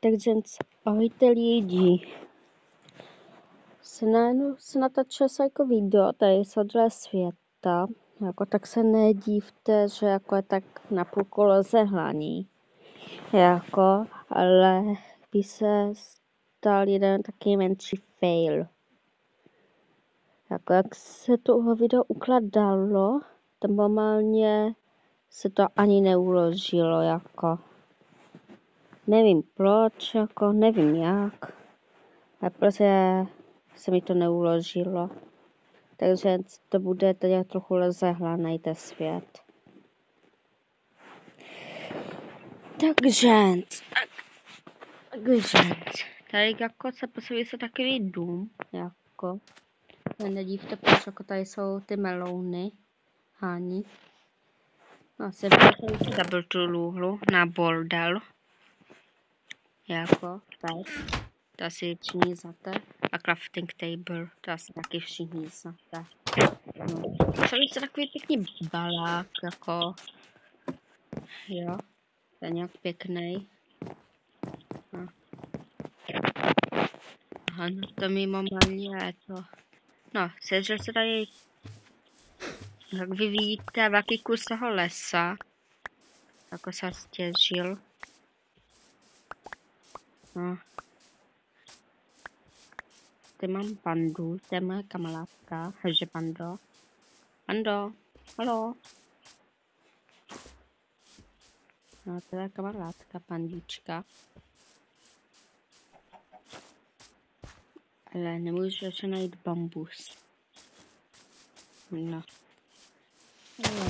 Takže ahojte lidi. Se natočil se jako video tady z tohle světa. Jako tak se nedívte, že jako je tak na půl kolo zehlaný. Jako, ale by se stal jeden taky menší fail. Jako jak se toho video ukladalo, to normálně se to ani neuložilo, jako. Nevím proč, jako nevím jak. A protože se mi to neuložilo. Takže to bude tady trochu rozehlaný ten svět. Takže tady jako se postaví se takový dům, jako. Nedívte, proč jako tady jsou ty melouny, hání. No, se postaví se double tulůhlu na bordel. Jako, tak. To asi všichni znáte. A crafting table, to asi taky všichni znáte. No. Postaví se takový pěkný balák, jako. Jo, to je nějak pěkný. No. Aha, no to mi normálně je to. No, sežil se tady, jak vy vidíte, velký kus toho lesa. Jako se stěžil. No. Tady mám pandu, to je moje kamarádka, takže pando. Pando, haló. No, to je kamarádka, pandička. Ale nemůžu ještě najít bambus. No. Ale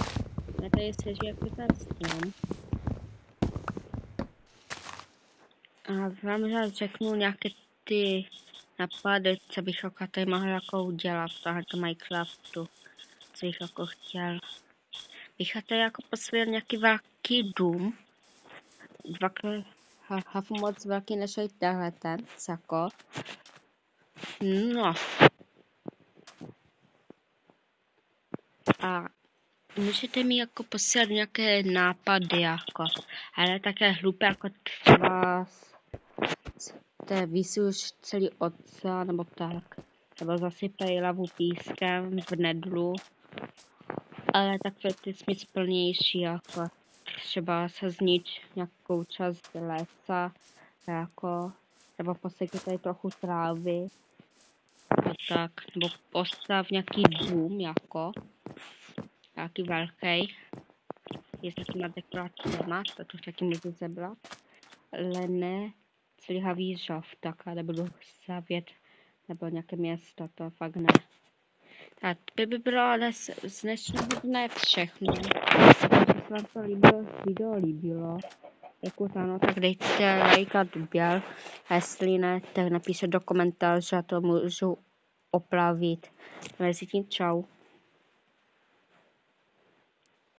já tady seží jako ten strom. A vám já řeknu nějaké ty napady, co bych jako tady mohl jako udělat v tohoto Minecraftu. Co bych jako chtěl. Bych tady jako postavil nějaký velký dům. Hafu moc velký než je tenhle ten, jako. No. A můžete mi jako posílat nějaké nápady, jako. Ale také hlupé, jako třeba vysuš celý oceán, nebo tak. Nebo zasypej lavu pískem v nedlu. Ale takové ty smysplnější, jako třeba se znič nějakou část lesa, jako, nebo posekej trochu trávy, a tak, nebo postav nějaký dům, jako, nějaký velký, jestli to na dekoraci nemá, to taky můžu zebrat, ale ne clihavý žav, tak nebudu stavět, nebo nějaké město, to fakt ne. Tak by bylo ale z dnešního dne všechno. Pokud se vám to video líbilo, pokud ano, tak dejte like a odběr. A jestli ne, tak napište do komentáře, že to můžu opravit. Mezitím čau.